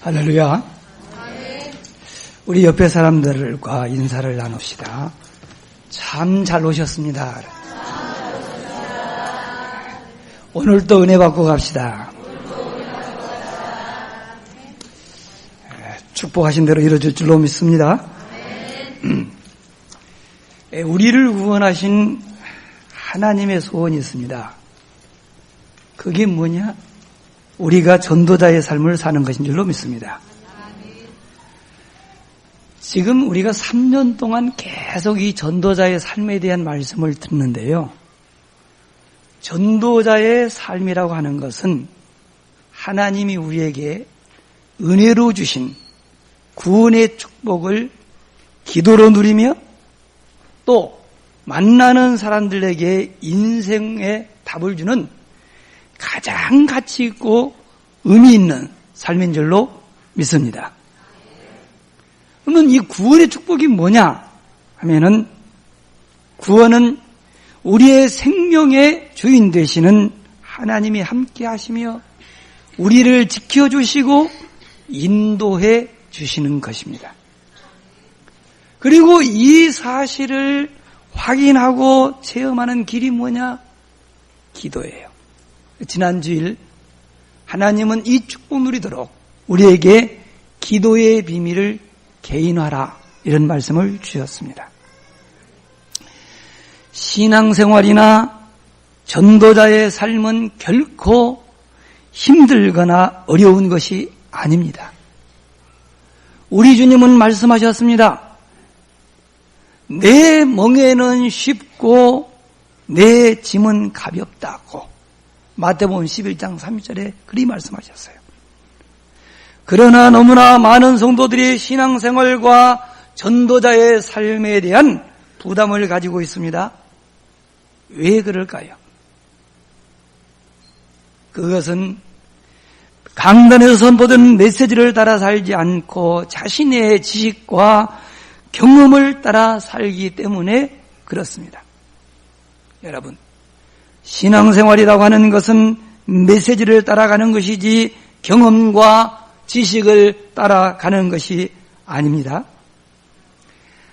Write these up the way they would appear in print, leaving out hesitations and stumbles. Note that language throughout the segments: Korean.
할렐루야. 우리 옆에 사람들과 인사를 나눕시다. 참 잘 오셨습니다. 오늘도 은혜 받고 갑시다. 축복하신 대로 이루어질 줄로 믿습니다. 우리를 구원하신 하나님의 소원이 있습니다. 그게 뭐냐? 우리가 전도자의 삶을 사는 것인 줄로 믿습니다. 지금 우리가 3년 동안 계속 이 전도자의 삶에 대한 말씀을 듣는데요. 전도자의 삶이라고 하는 것은 하나님이 우리에게 은혜로 주신 구원의 축복을 기도로 누리며 또 만나는 사람들에게 인생의 답을 주는 가장 가치 있고 의미 있는 삶인 줄로 믿습니다. 그러면 이 구원의 축복이 뭐냐 하면은, 구원은 우리의 생명의 주인 되시는 하나님이 함께 하시며 우리를 지켜주시고 인도해 주시는 것입니다. 그리고 이 사실을 확인하고 체험하는 길이 뭐냐? 기도예요. 지난 주일 하나님은 이 축복 누리도록 우리에게 기도의 비밀을 개인화라, 이런 말씀을 주셨습니다. 신앙생활이나 전도자의 삶은 결코 힘들거나 어려운 것이 아닙니다. 우리 주님은 말씀하셨습니다. 내 멍에는 쉽고 내 짐은 가볍다고. 마태복음 11장 3절에 그리 말씀하셨어요. 그러나 너무나 많은 성도들이 신앙생활과 전도자의 삶에 대한 부담을 가지고 있습니다. 왜 그럴까요? 그것은 강단에서 선포된 메시지를 따라 살지 않고 자신의 지식과 경험을 따라 살기 때문에 그렇습니다. 여러분, 신앙생활이라고 하는 것은 메시지를 따라가는 것이지 경험과 지식을 따라가는 것이 아닙니다.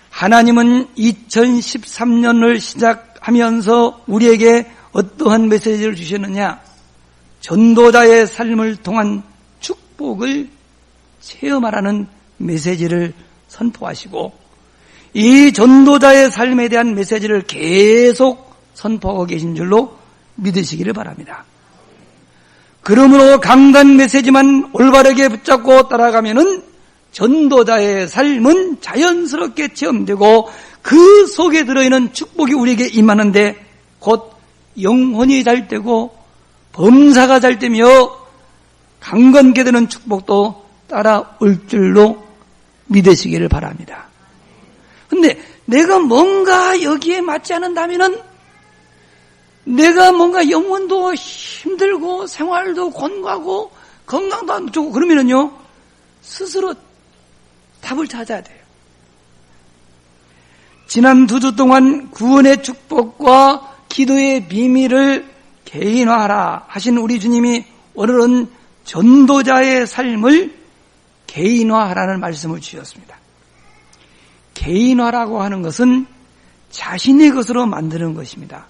하나님은 2013년을 시작하면서 우리에게 어떠한 메시지를 주셨느냐? 전도자의 삶을 통한 축복을 체험하라는 메시지를 선포하시고, 이 전도자의 삶에 대한 메시지를 계속 선포하고 계신 줄로 믿으시기를 바랍니다. 그러므로 강단 메시지만 올바르게 붙잡고 따라가면은 전도자의 삶은 자연스럽게 체험되고 그 속에 들어있는 축복이 우리에게 임하는데, 곧 영혼이 잘 되고 범사가 잘 되며 강건케 되는 축복도 따라올 줄로 믿으시기를 바랍니다. 근데 내가 뭔가 여기에 맞지 않는다면은, 내가 뭔가 영혼도 힘들고 생활도 곤고하고 건강도 안 좋고 그러면은요, 스스로 답을 찾아야 돼요. 지난 2주 동안 구원의 축복과 기도의 비밀을 개인화하라 하신 우리 주님이 오늘은 전도자의 삶을 개인화하라는 말씀을 주셨습니다. 개인화라고 하는 것은 자신의 것으로 만드는 것입니다.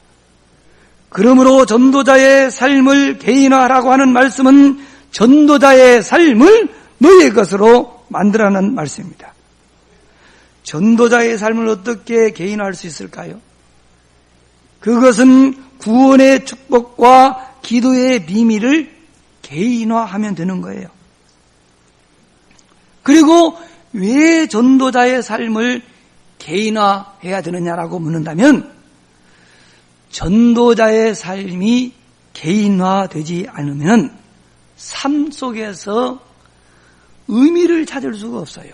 그러므로 전도자의 삶을 개인화하라고 하는 말씀은 전도자의 삶을 너의 것으로 만들라는 말씀입니다. 전도자의 삶을 어떻게 개인화할 수 있을까요? 그것은 구원의 축복과 기도의 비밀을 개인화하면 되는 거예요. 그리고 왜 전도자의 삶을 개인화해야 되느냐라고 묻는다면, 전도자의 삶이 개인화되지 않으면 삶 속에서 의미를 찾을 수가 없어요.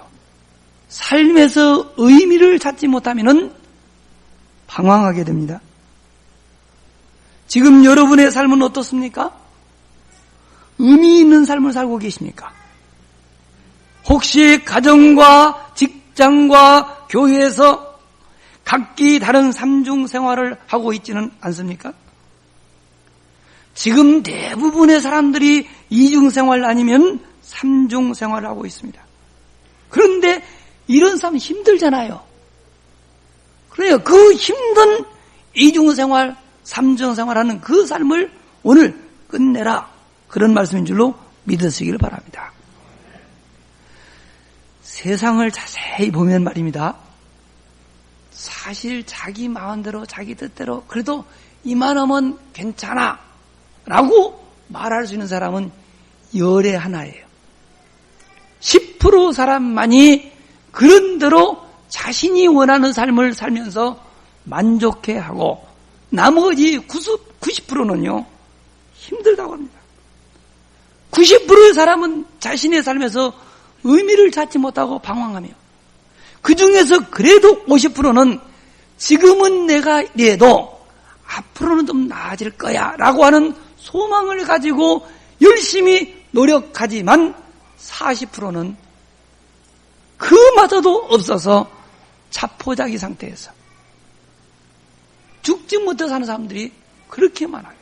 삶에서 의미를 찾지 못하면 방황하게 됩니다. 지금 여러분의 삶은 어떻습니까? 의미 있는 삶을 살고 계십니까? 혹시 가정과 직장과 교회에서 각기 다른 삼중 생활을 하고 있지는 않습니까? 지금 대부분의 사람들이 이중 생활 아니면 삼중 생활을 하고 있습니다. 그런데 이런 삶 힘들잖아요. 그래요. 그 힘든 이중 생활, 삼중 생활하는 그 삶을 오늘 끝내라. 그런 말씀인 줄로 믿으시길 바랍니다. 세상을 자세히 보면 말입니다. 사실 자기 마음대로 자기 뜻대로 그래도 이만하면 괜찮아 라고 말할 수 있는 사람은 열의 하나예요. 10% 사람만이 그런대로 자신이 원하는 삶을 살면서 만족해하고 나머지 90%는요 힘들다고 합니다. 90%의 사람은 자신의 삶에서 의미를 찾지 못하고 방황하며 그 중에서 그래도 50%는 지금은 내가 이래도 앞으로는 좀 나아질 거야 라고 하는 소망을 가지고 열심히 노력하지만 40%는 그마저도 없어서 자포자기 상태에서 죽지 못해 사는 사람들이 그렇게 많아요.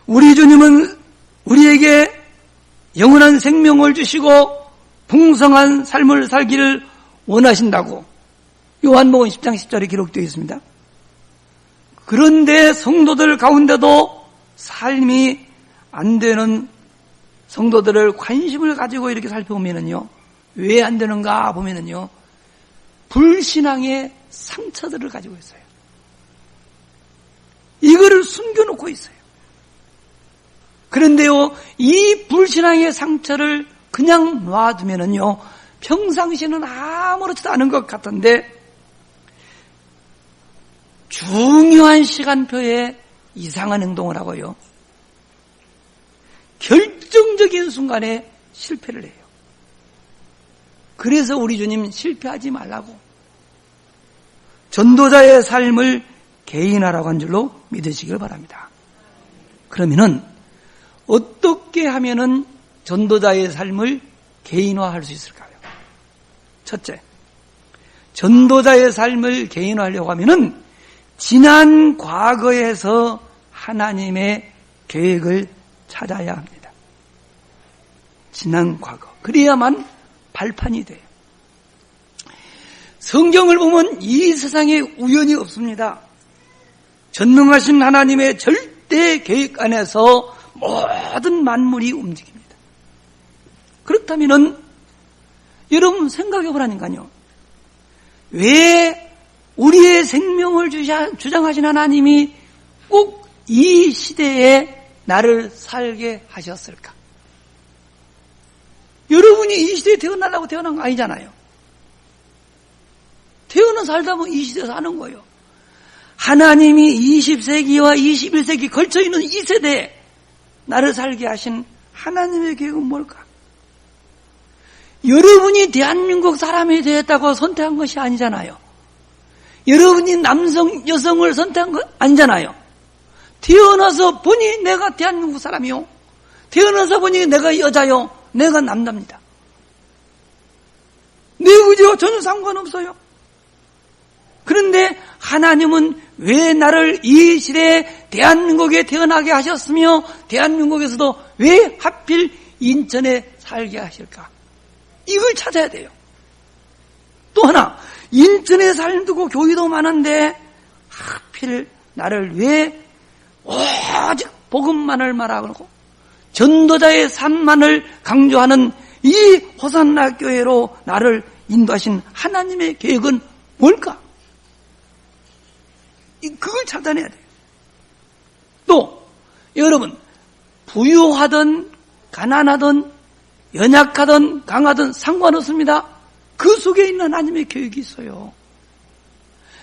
우리 주님은 우리에게 영원한 생명을 주시고 풍성한 삶을 살기를 원하신다고 요한복음 10장 10절에 기록되어 있습니다. 그런데 성도들 가운데도 삶이 안 되는 성도들을 관심을 가지고 이렇게 살펴보면은요, 왜 안 되는가 보면은요, 불신앙의 상처들을 가지고 있어요. 이거를 숨겨놓고 있어요. 그런데요, 이 불신앙의 상처를 그냥 놔두면은요, 평상시는 아무렇지도 않은 것 같은데, 중요한 시간표에 이상한 행동을 하고요, 결정적인 순간에 실패를 해요. 그래서 우리 주님 실패하지 말라고 전도자의 삶을 개인화라고 한 줄로 믿으시길 바랍니다. 그러면은 어떻게 하면은 전도자의 삶을 개인화할 수 있을까요? 첫째, 전도자의 삶을 개인화하려고 하면은 지난 과거에서 하나님의 계획을 찾아야 합니다. 지난 과거. 그래야만 발판이 돼요. 성경을 보면 이 세상에 우연이 없습니다. 전능하신 하나님의 절대 계획 안에서 모든 만물이 움직입니다. 그렇다면은 여러분 생각해 보라니까요. 왜 우리의 생명을 주장하신 하나님이 꼭 이 시대에 나를 살게 하셨을까? 여러분이 이 시대에 태어나려고 태어난 거 아니잖아요. 태어나 살다 보면 이 시대에 사는 거예요. 하나님이 20세기와 21세기 걸쳐있는 이 세대에 나를 살게 하신 하나님의 계획은 뭘까? 여러분이 대한민국 사람이 되었다고 선택한 것이 아니잖아요. 여러분이 남성, 여성을 선택한 것 아니잖아요. 태어나서 보니 내가 대한민국 사람이요. 태어나서 보니 내가 여자요. 내가 남자입니다. 내 의지와 전혀 상관없어요. 그런데 하나님은 왜 나를 이 시대에 대한민국에 태어나게 하셨으며 대한민국에서도 왜 하필 인천에 살게 하실까? 이걸 찾아야 돼요. 또 하나, 인천에 살고 교회도 많은데 하필 나를 왜 오직 복음만을 말하고 전도자의 삶만을 강조하는 이 호산나 교회로 나를 인도하신 하나님의 계획은 뭘까? 그걸 찾아내야 돼요. 또 여러분, 부유하든 가난하든 연약하든 강하든 상관없습니다. 그 속에 있는 하나님의 계획이 있어요.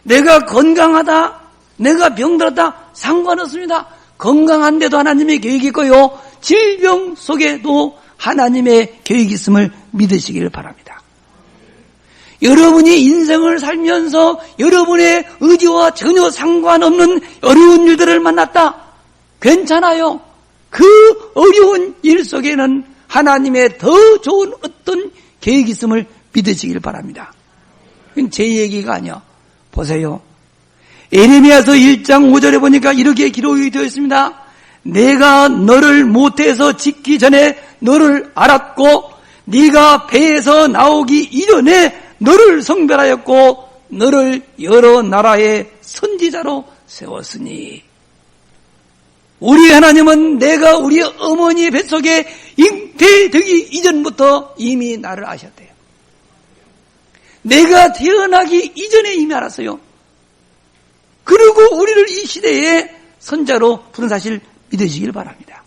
내가 건강하다, 내가 병들었다 상관없습니다. 건강한데도 하나님의 계획이 있고요. 질병 속에도 하나님의 계획이 있음을 믿으시기를 바랍니다. 여러분이 인생을 살면서 여러분의 의지와 전혀 상관없는 어려운 일들을 만났다. 괜찮아요. 그 어려운 일 속에는 하나님의 더 좋은 어떤 계획이 있음을 믿으시길 바랍니다. 그건 제 얘기가 아니야. 보세요. 에레미야서 1장 5절에 보니까 이렇게 기록이 되어 있습니다. 내가 너를 모태에서 짓기 전에 너를 알았고 네가 배에서 나오기 이전에 너를 성별하였고 너를 여러 나라의 선지자로 세웠으니. 우리 하나님은 내가 우리 어머니 뱃속에 잉태되기 이전부터 이미 나를 아셨대요. 내가 태어나기 이전에 이미 알았어요. 그리고 우리를 이 시대에 선자로 부른 사실 믿으시길 바랍니다.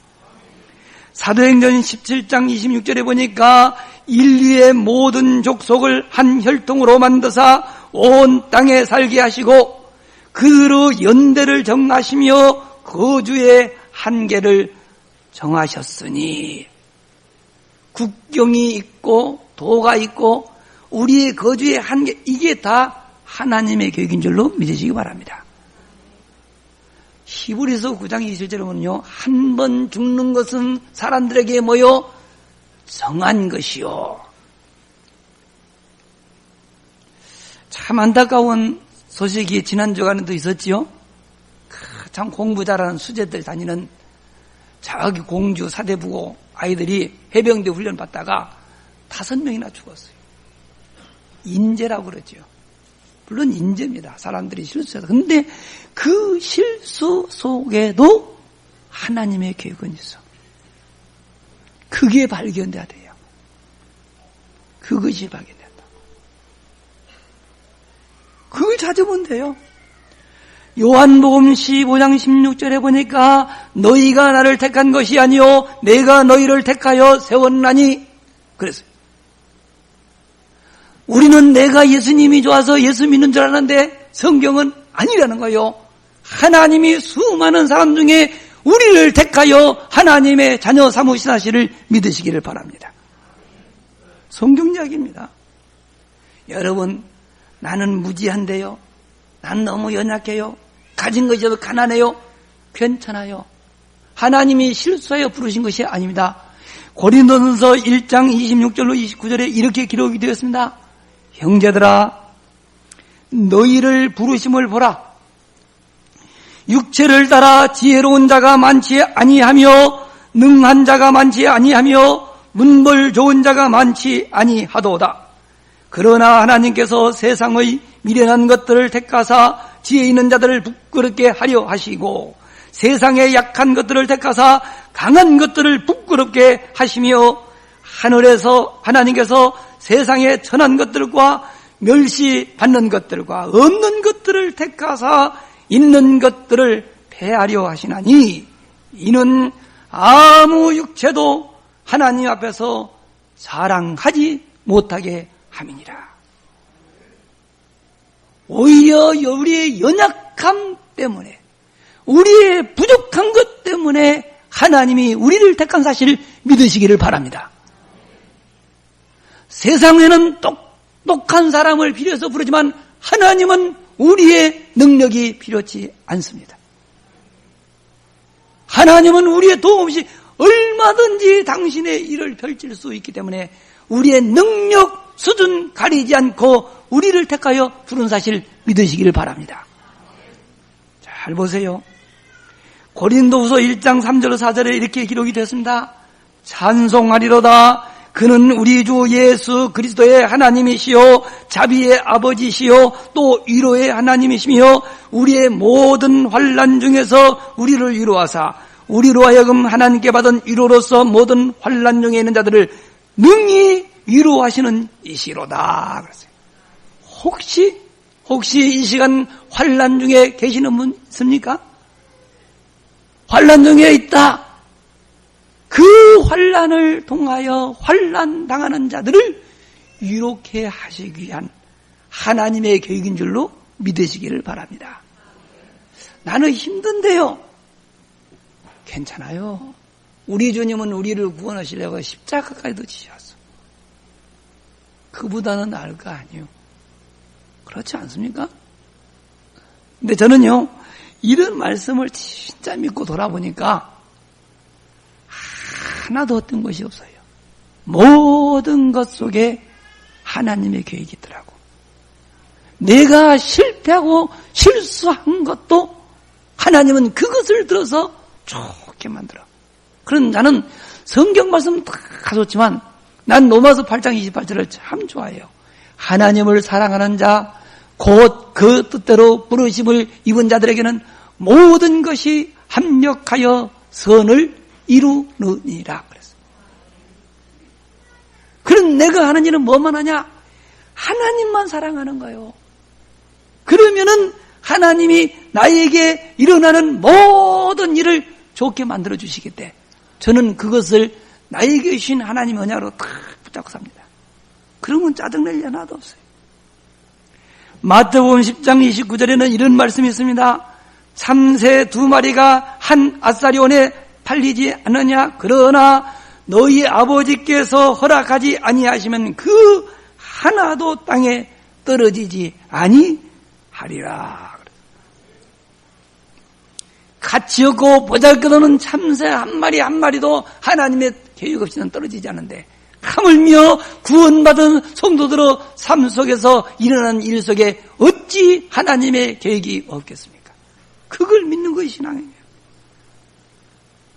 사도행전 17장 26절에 보니까 인류의 모든 족속을 한 혈통으로 만드사 온 땅에 살게 하시고 그로 연대를 정하시며 거주의 한계를 정하셨으니. 국경이 있고 도가 있고 우리의 거주의 한계, 이게 다 하나님의 계획인 줄로 믿으시기 바랍니다. 히브리서 9장 20절에 보면요, 한 번 죽는 것은 사람들에게 뭐요? 정한 것이요. 참 안타까운 소식이 지난주간에도 있었지요. 참 공부 잘하는 수재들 다니는 저기 공주 사대부고 아이들이 해병대 훈련 받다가 5명이나 죽었어요. 인재라고 그러죠. 물론 인재입니다. 사람들이 실수해서. 근데 그 실수 속에도 하나님의 계획은 있어. 그게 발견돼야 돼요. 그것이 발견된다. 그걸 찾으면 돼요. 요한복음 15장 16절에 보니까 너희가 나를 택한 것이 아니요 내가 너희를 택하여 세웠나니 그랬어요. 우리는 내가 예수님이 좋아서 예수 믿는 줄 알았는데 성경은 아니라는 거예요. 하나님이 수많은 사람 중에 우리를 택하여 하나님의 자녀 삼으신 사실을 믿으시기를 바랍니다. 성경 이야기입니다. 여러분, 나는 무지한데요. 난 너무 연약해요. 가진 것이 가난해요. 괜찮아요. 하나님이 실수하여 부르신 것이 아닙니다. 고린도전서 1장 26절로 29절에 이렇게 기록이 되었습니다. 형제들아, 너희를 부르심을 보라. 육체를 따라 지혜로운 자가 많지 아니하며 능한 자가 많지 아니하며 문벌 좋은 자가 많지 아니하도다. 그러나 하나님께서 세상의 미련한 것들을 택하사 지혜 있는 자들을 부끄럽게 하려 하시고 세상의 약한 것들을 택하사 강한 것들을 부끄럽게 하시며 하늘에서 하나님께서 세상의 천한 것들과 멸시받는 것들과 없는 것들을 택하사 있는 것들을 폐하려 하시나니 이는 아무 육체도 하나님 앞에서 자랑하지 못하게 함이니라. 오히려 우리의 연약함 때문에 우리의 부족한 것 때문에 하나님이 우리를 택한 사실을 믿으시기를 바랍니다. 세상에는 똑똑한 사람을 필요해서 부르지만 하나님은 우리의 능력이 필요치 않습니다. 하나님은 우리의 도움 없이 얼마든지 당신의 일을 펼칠 수 있기 때문에 우리의 능력 수준 가리지 않고 우리를 택하여 부른 사실 믿으시기를 바랍니다. 잘 보세요. 고린도후서 1장 3절 4절에 이렇게 기록이 되었습니다. 찬송하리로다. 그는 우리 주 예수 그리스도의 하나님이시요 자비의 아버지시요 또 위로의 하나님이시며 우리의 모든 환난 중에서 우리를 위로하사 우리로 하여금 하나님께 받은 위로로서 모든 환난 중에 있는 자들을 능히 위로하시는 이시로다. 그랬어요. 혹시 이 시간 환난 중에 계시는 분 있습니까? 환난 중에 있다. 그 환난을 통하여 환난 당하는 자들을 위로케 하시기 위한 하나님의 계획인 줄로 믿으시기를 바랍니다. 나는 힘든데요. 괜찮아요. 우리 주님은 우리를 구원하시려고 십자가까지도 지셨어. 그보다는 나을 거 아니에요. 그렇지 않습니까? 근데 저는요, 이런 말씀을 진짜 믿고 돌아보니까 하나도 어떤 것이 없어요. 모든 것 속에 하나님의 계획이 있더라고. 내가 실패하고 실수한 것도 하나님은 그것을 들어서 좋게 좋게 만들어. 그런 나는 성경 말씀 다 좋지만 난 로마서 8장 28절을 참 좋아해요. 하나님을 사랑하는 자 곧 그 뜻대로 부르심을 입은 자들에게는 모든 것이 합력하여 선을 이루느니라 그랬어요. 그럼 내가 하는 일은 뭐만 하냐? 하나님만 사랑하는 거예요. 그러면은 하나님이 나에게 일어나는 모든 일을 좋게 만들어 주시겠대. 저는 그것을 나에게 주신 하나님의 언약으로 다 붙잡고 삽니다. 그러면 짜증낼 일 하나도 없어요. 마태복음 10장 29절에는 이런 말씀이 있습니다. 참새 2마리가 한 아사리온에 팔리지 않느냐? 그러나 너희 아버지께서 허락하지 아니하시면 그 하나도 땅에 떨어지지 아니하리라. 가치 없고 보잘것없는 참새 한 마리 한 마리도 하나님의 계획 없이는 떨어지지 않는데 하물며 구원받은 성도들의 삶 속에서 일어나는 일 속에 어찌 하나님의 계획이 없겠습니까? 그걸 믿는 것이 신앙이에요.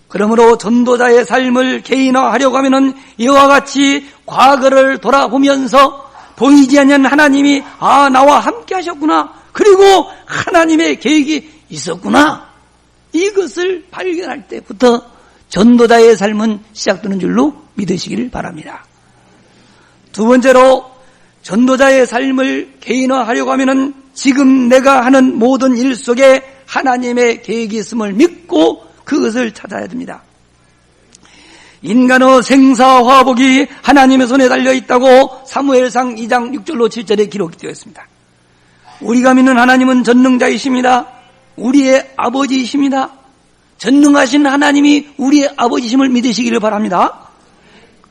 그러므로 전도자의 삶을 개인화하려고 하면은 이와 같이 과거를 돌아보면서 보이지 않는 하나님이 나와 함께 하셨구나. 그리고 하나님의 계획이 있었구나. 이것을 발견할 때부터 전도자의 삶은 시작되는 줄로 믿으시기를 바랍니다. 두 번째로 전도자의 삶을 개인화하려고 하면은 지금 내가 하는 모든 일 속에 하나님의 계획이 있음을 믿고 그것을 찾아야 됩니다. 인간의 생사화복이 하나님의 손에 달려있다고 사무엘상 2장 6절로 7절에 기록되어 있습니다. 우리가 믿는 하나님은 전능자이십니다. 우리의 아버지이십니다. 전능하신 하나님이 우리의 아버지심을 믿으시기를 바랍니다.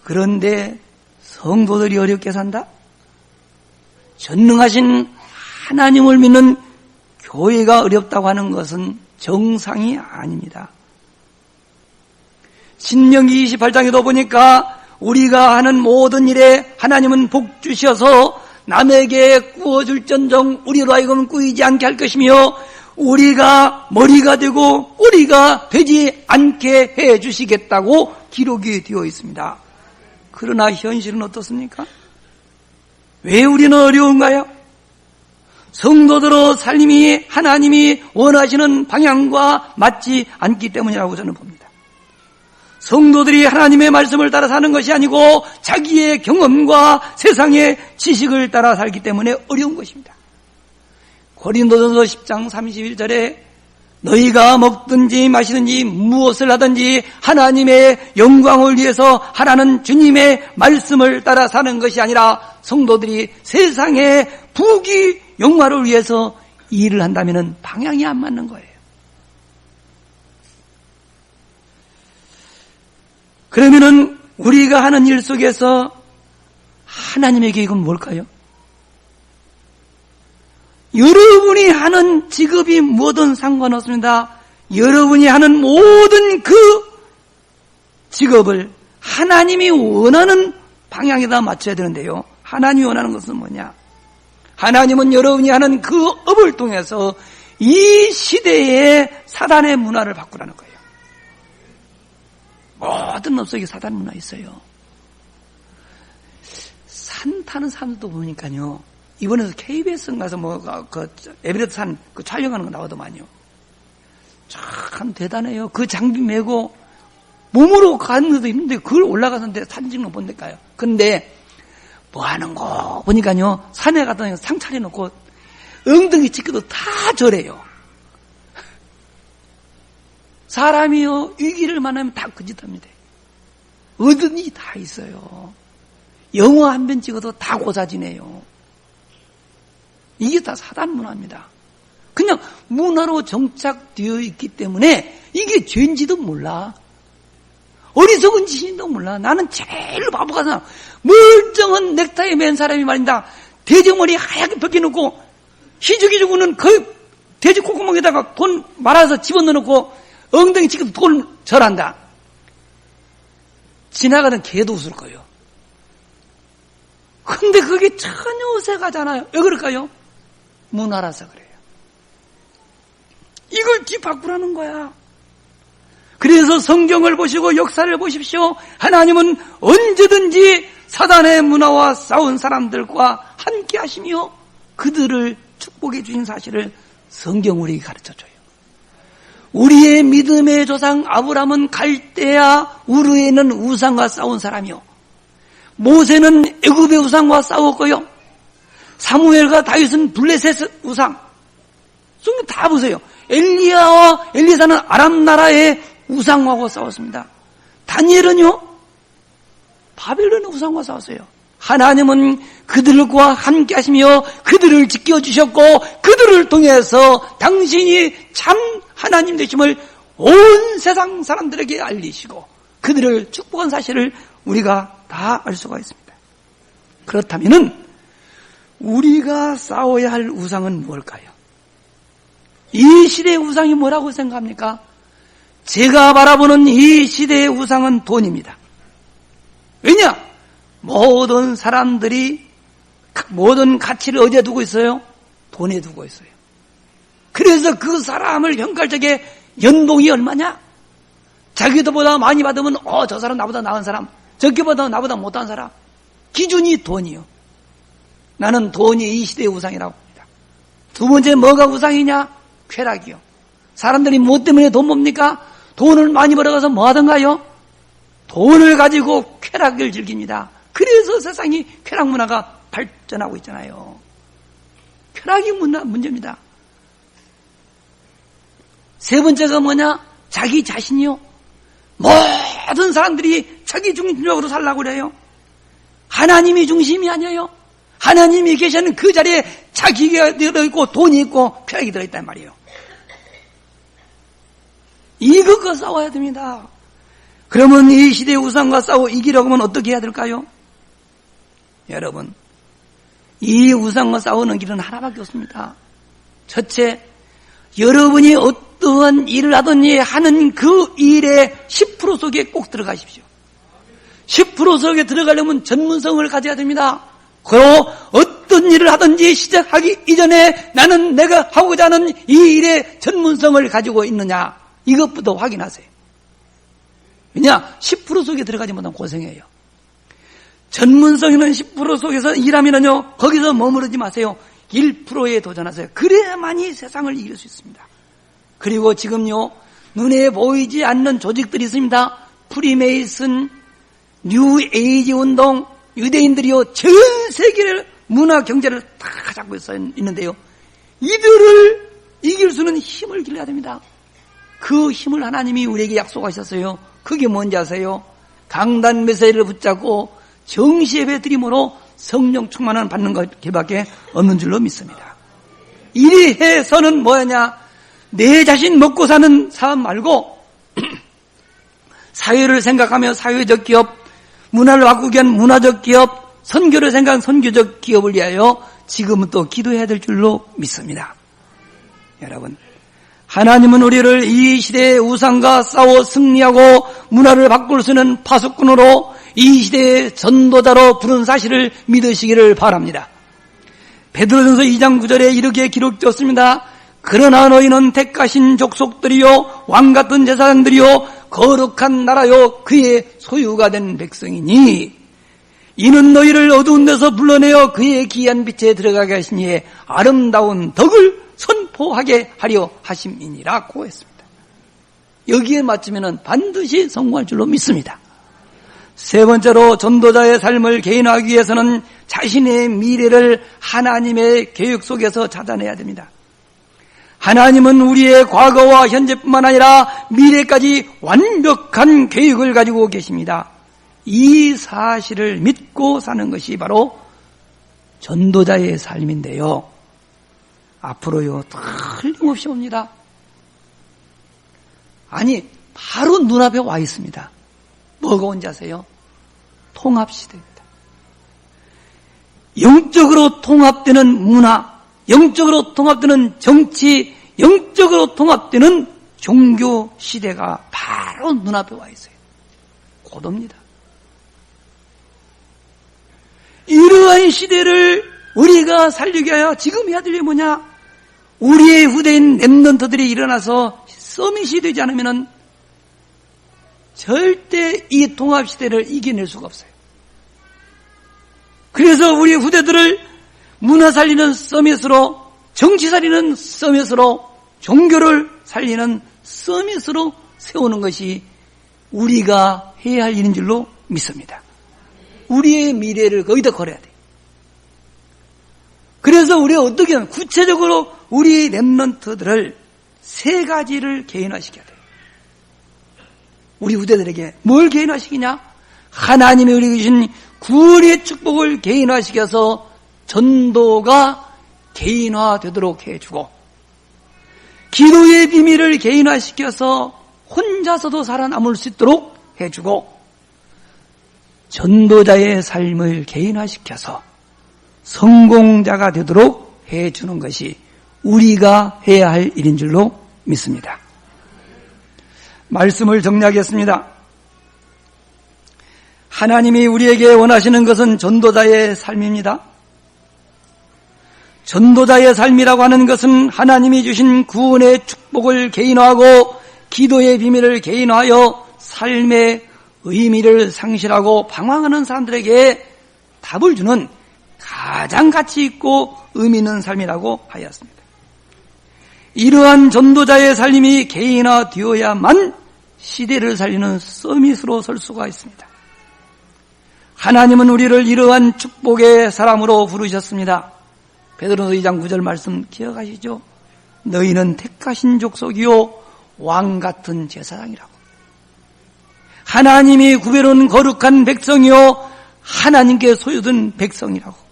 그런데 성도들이 어렵게 산다? 전능하신 하나님을 믿는 교회가 어렵다고 하는 것은 정상이 아닙니다. 신명기 28장에도 보니까 우리가 하는 모든 일에 하나님은 복 주셔서 남에게 구워줄전정 우리로 하여금 꾸이지 않게 할 것이며 우리가 머리가 되고 꼬리가 되지 않게 해 주시겠다고 기록이 되어 있습니다. 그러나 현실은 어떻습니까? 왜 우리는 어려운가요? 성도들의 삶이 하나님이 원하시는 방향과 맞지 않기 때문이라고 저는 봅니다. 성도들이 하나님의 말씀을 따라 사는 것이 아니고 자기의 경험과 세상의 지식을 따라 살기 때문에 어려운 것입니다. 고린도전서 10장 31절에 너희가 먹든지 마시든지 무엇을 하든지 하나님의 영광을 위해서 하라는 주님의 말씀을 따라 사는 것이 아니라 성도들이 세상의 부귀 영화를 위해서 일을 한다면 방향이 안 맞는 거예요. 그러면은 우리가 하는 일 속에서 하나님의 계획은 뭘까요? 여러분이 하는 직업이 뭐든 상관없습니다. 여러분이 하는 모든 그 직업을 하나님이 원하는 방향에다 맞춰야 되는데요. 하나님이 원하는 것은 뭐냐? 하나님은 여러분이 하는 그 업을 통해서 이 시대의 사단의 문화를 바꾸라는 거예요. 모든 업 속에 사단 문화 있어요. 산 타는 사람도 보니까요. 이번에 KBS 가서 에베레스트 산 촬영하는 거 나오더만요. 참 대단해요. 그 장비 메고 몸으로 가는 것도 힘든데 그걸 올라가서는데 사진 찍는 거 본다니까요. 근데 뭐 하는 거 보니까요. 산에 가다 상 차려놓고 엉덩이 찍기도 다 저래요. 사람이요. 위기를 만나면 다 그 짓 합니다. 어든지 다 있어요. 영화 한 편 찍어도 다 고사지네요. 이게 다 사단 문화입니다. 그냥 문화로 정착되어 있기 때문에 이게 죄인지도 몰라. 어리석은 짓인지도 몰라. 나는 제일 바보가 사 멀쩡한 넥타이 맨 사람이 말입니다. 돼지머리 하얗게 벗겨놓고 희죽희죽은 그 돼지 콧구멍에다가 돈 말아서 집어넣어놓고 엉덩이 치고 돈 절한다. 지나가는 개도 웃을 거예요. 근데 그게 전혀 어색하잖아요. 왜 그럴까요? 문화라서 그래요. 이걸 뒤바꾸라는 거야. 그래서 성경을 보시고 역사를 보십시오. 하나님은 언제든지 사단의 문화와 싸운 사람들과 함께 하시며 그들을 축복해 주신 사실을 성경 우리에게 가르쳐줘요. 우리의 믿음의 조상 아브라함은 갈대아 우르에 있는 우상과 싸운 사람이요, 모세는 애굽의 우상과 싸웠고요, 사무엘과 다윗은 블레셋 우상. 성경 다 보세요. 엘리야와 엘리사는 아람 나라의 우상하고 싸웠습니다. 다니엘은요, 바벨론의 우상과 싸웠어요. 하나님은 그들과 함께 하시며 그들을 지켜주셨고 그들을 통해서 당신이 참 하나님 되심을 온 세상 사람들에게 알리시고 그들을 축복한 사실을 우리가 다 알 수가 있습니다. 그렇다면은 우리가 싸워야 할 우상은 뭘까요? 이 시대의 우상이 뭐라고 생각합니까? 제가 바라보는 이 시대의 우상은 돈입니다. 왜냐? 모든 사람들이 모든 가치를 어디에 두고 있어요? 돈에 두고 있어요. 그래서 그 사람을 평가할 적에 연봉이 얼마냐? 자기들보다 많이 받으면 저 사람 나보다 나은 사람, 적게보다 나보다 못한 사람. 기준이 돈이요. 나는 돈이 이 시대의 우상이라고 봅니다. 두 번째 뭐가 우상이냐? 쾌락이요. 사람들이 뭐 때문에 돈 뭡니까? 돈을 많이 벌어가서 뭐 하던가요? 돈을 가지고 쾌락을 즐깁니다. 그래서 세상이 쾌락 문화가 발전하고 있잖아요. 쾌락이 문제입니다. 세 번째가 뭐냐? 자기 자신이요. 모든 사람들이 자기 중심적으로 살라고 그래요. 하나님이 중심이 아니에요. 하나님이 계시는 그 자리에 자기가 들어있고 돈이 있고 쾌락이 들어있단 말이에요. 이것과 싸워야 됩니다. 그러면 이 시대의 우상과 싸워 이기려고 하면 어떻게 해야 될까요? 여러분, 이 우상과 싸우는 길은 하나밖에 없습니다. 첫째, 여러분이 어떠한 일을 하든지 하는 그 일의 10% 속에 꼭 들어가십시오. 10% 속에 들어가려면 전문성을 가져야 됩니다. 그리고 어떤 일을 하든지 시작하기 이전에 나는 내가 하고자 하는 이 일의 전문성을 가지고 있느냐, 이것부터 확인하세요. 왜냐? 10% 속에 들어가지 못하면 고생해요. 전문성 있는 10% 속에서 일하면요, 거기서 머무르지 마세요. 1%에 도전하세요. 그래야만이 세상을 이길 수 있습니다. 그리고 지금요, 눈에 보이지 않는 조직들이 있습니다. 프리메이슨, 뉴 에이지 운동, 유대인들이요, 전 세계를 문화 경제를 다 잡고 있는데요, 이들을 이길 수는 힘을 길러야 됩니다. 그 힘을 하나님이 우리에게 약속하셨어요. 그게 뭔지 아세요? 강단 메시지를 붙잡고 정시예배 드림으로 성령 충만을 받는 것밖에 없는 줄로 믿습니다. 이리 해서는 뭐냐? 내 자신 먹고 사는 삶 말고 사회를 생각하며 사회적 기업, 문화를 바꾸기 위한 문화적 기업, 선교를 생각한 선교적 기업을 위하여 지금부터 기도해야 될 줄로 믿습니다. 여러분, 하나님은 우리를 이 시대의 우상과 싸워 승리하고 문화를 바꿀 수 있는 파수꾼으로, 이 시대의 전도자로 부른 사실을 믿으시기를 바랍니다. 베드로전서 2장 9절에 이렇게 기록되었습니다. 그러나 너희는 택하신 족속들이요 왕같은 제사장들이요 거룩한 나라요 그의 소유가 된 백성이니 이는 너희를 어두운 데서 불러내어 그의 귀한 빛에 들어가게 하시니 아름다운 덕을 선포하게 하려 하심이니라고 했습니다. 여기에 맞추면 반드시 성공할 줄로 믿습니다. 세 번째로, 전도자의 삶을 개인화하기 위해서는 자신의 미래를 하나님의 계획 속에서 찾아내야 됩니다. 하나님은 우리의 과거와 현재뿐만 아니라 미래까지 완벽한 계획을 가지고 계십니다. 이 사실을 믿고 사는 것이 바로 전도자의 삶인데요, 앞으로요 틀림없이 옵니다. 아니, 바로 눈앞에 와 있습니다. 뭐가 온지 아세요? 통합시대입니다. 영적으로 통합되는 문화, 영적으로 통합되는 정치, 영적으로 통합되는 종교 시대가 바로 눈앞에 와 있어요. 고도입니다. 이러한 시대를 우리가 살리게 하여 지금 해야 될 일이 뭐냐? 우리의 후대인 렘넌트들이 일어나서 서밋이 되지 않으면 절대 이 통합시대를 이겨낼 수가 없어요. 그래서 우리 후대들을 문화 살리는 서밋으로, 정치 살리는 서밋으로, 종교를 살리는 서밋으로 세우는 것이 우리가 해야 할 일인 줄로 믿습니다. 우리의 미래를 거기다 걸어야 돼요. 그래서 우리가 어떻게 하면 구체적으로 우리 렘넌트들을 세 가지를 개인화시켜야 돼요. 우리 후대들에게 뭘 개인화시키냐? 하나님이 우리에게 주신 구원의 축복을 개인화시켜서 전도가 개인화되도록 해주고, 기도의 비밀을 개인화시켜서 혼자서도 살아남을 수 있도록 해주고, 전도자의 삶을 개인화시켜서 성공자가 되도록 해주는 것이 우리가 해야 할 일인 줄로 믿습니다. 말씀을 정리하겠습니다. 하나님이 우리에게 원하시는 것은 전도자의 삶입니다. 전도자의 삶이라고 하는 것은 하나님이 주신 구원의 축복을 개인화하고 기도의 비밀을 개인화하여 삶의 의미를 상실하고 방황하는 사람들에게 답을 주는 가장 가치 있고 의미 있는 삶이라고 하였습니다. 이러한 전도자의 삶이 개인화되어야만 시대를 살리는 서밋으로 설 수가 있습니다. 하나님은 우리를 이러한 축복의 사람으로 부르셨습니다. 베드로서 2장 9절 말씀 기억하시죠? 너희는 택하신 족속이요 왕같은 제사장이라고. 하나님이 구별한 거룩한 백성이요 하나님께 소유된 백성이라고.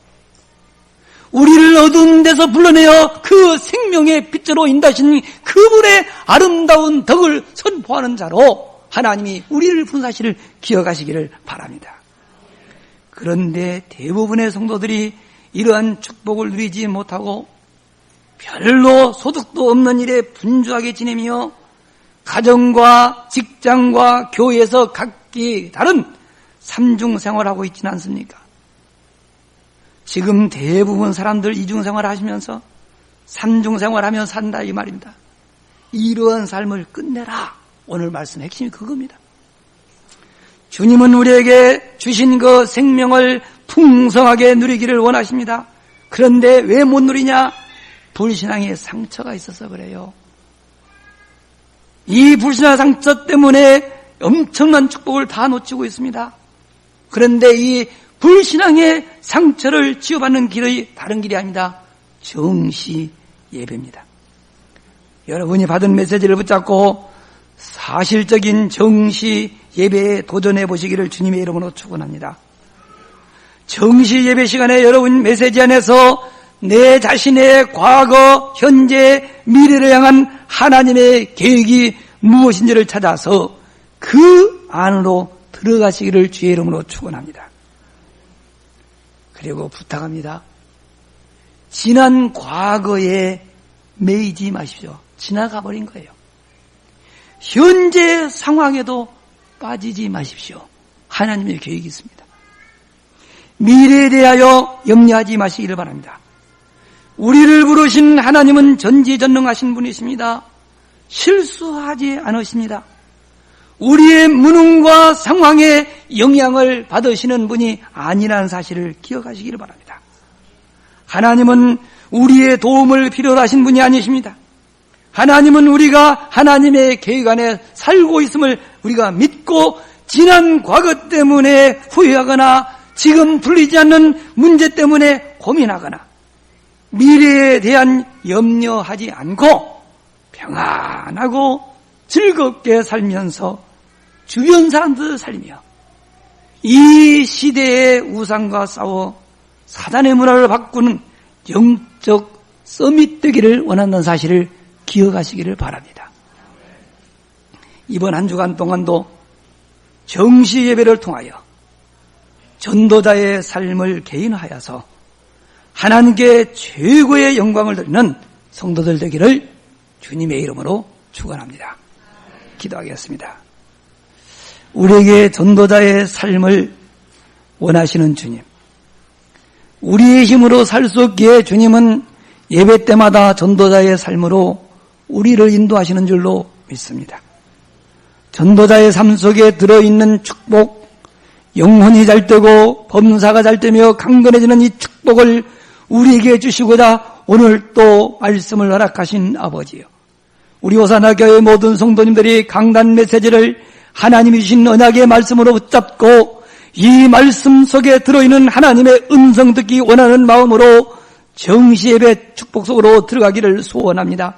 우리를 어두운 데서 불러내어 그 생명의 빛으로 인도하신 그분의 아름다운 덕을 선포하는 자로 하나님이 우리를 부른 사실을 기억하시기를 바랍니다. 그런데 대부분의 성도들이 이러한 축복을 누리지 못하고 별로 소득도 없는 일에 분주하게 지내며 가정과 직장과 교회에서 각기 다른 삼중생활하고 있지는 않습니까? 지금 대부분 사람들 이중생활 하시면서 삼중생활하며 산다 이 말입니다. 이러한 삶을 끝내라. 오늘 말씀 핵심이 그겁니다. 주님은 우리에게 주신 그 생명을 풍성하게 누리기를 원하십니다. 그런데 왜 못 누리냐? 불신앙의 상처가 있어서 그래요. 이 불신앙의 상처 때문에 엄청난 축복을 다 놓치고 있습니다. 그런데 이 불신앙의 상처를 치유받는 길이 다른 길이 아닙니다. 정시 예배입니다. 여러분이 받은 메시지를 붙잡고 사실적인 정시 예배에 도전해 보시기를 주님의 이름으로 축원합니다. 정시 예배 시간에 여러분 메시지 안에서 내 자신의 과거, 현재, 미래를 향한 하나님의 계획이 무엇인지를 찾아서 그 안으로 들어가시기를 주의 이름으로 축원합니다. 그리고 부탁합니다. 지난 과거에 매이지 마십시오. 지나가 버린 거예요. 현재 상황에도 빠지지 마십시오. 하나님의 계획이 있습니다. 미래에 대하여 염려하지 마시기를 바랍니다. 우리를 부르신 하나님은 전지전능하신 분이십니다. 실수하지 않으십니다. 우리의 무능과 상황에 영향을 받으시는 분이 아니라는 사실을 기억하시기를 바랍니다. 하나님은 우리의 도움을 필요로 하신 분이 아니십니다. 하나님은 우리가 하나님의 계획 안에 살고 있음을 우리가 믿고 지난 과거 때문에 후회하거나 지금 풀리지 않는 문제 때문에 고민하거나 미래에 대한 염려하지 않고 평안하고 즐겁게 살면서 주변 사람들을 살리며 이 시대의 우상과 싸워 사단의 문화를 바꾸는 영적 서밋 되기를 원한다는 사실을 기억하시기를 바랍니다. 이번 한 주간 동안도 정시 예배를 통하여 전도자의 삶을 개인화하여서 하나님께 최고의 영광을 드리는 성도들 되기를 주님의 이름으로 축원합니다. 기도하겠습니다. 우리에게 전도자의 삶을 원하시는 주님, 우리의 힘으로 살 수 없기에 주님은 예배 때마다 전도자의 삶으로 우리를 인도하시는 줄로 믿습니다. 전도자의 삶 속에 들어있는 축복, 영혼이 잘 되고 범사가 잘 되며 강건해지는 이 축복을 우리에게 주시고자 오늘 또 말씀을 허락하신 아버지요. 우리 호사나 교회 모든 성도님들이 강단 메시지를 하나님이 주신 언약의 말씀으로 붙잡고 이 말씀 속에 들어있는 하나님의 음성 듣기 원하는 마음으로 정시예배 축복 속으로 들어가기를 소원합니다.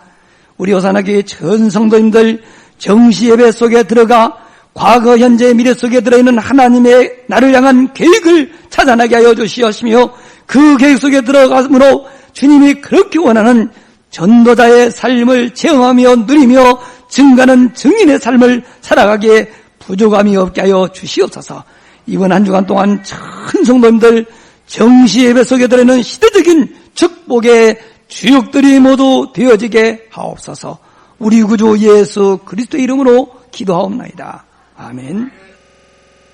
우리 호사나 교회 전 성도님들 정시예배 속에 들어가 과거, 현재, 미래 속에 들어있는 하나님의 나를 향한 계획을 찾아나게 하여 주시옵시며 그 계획 속에 들어감으로 주님이 그렇게 원하는 전도자의 삶을 체험하며 누리며 증가하는 증인의 삶을 살아가기에 부족함이 없게 하여 주시옵소서. 이번 한 주간 동안 전 성도님들 정시예배 속에 들어있는 시대적인 축복의 주역들이 모두 되어지게 하옵소서. 우리 구주 예수 그리스도의 이름으로 기도하옵나이다. 아멘.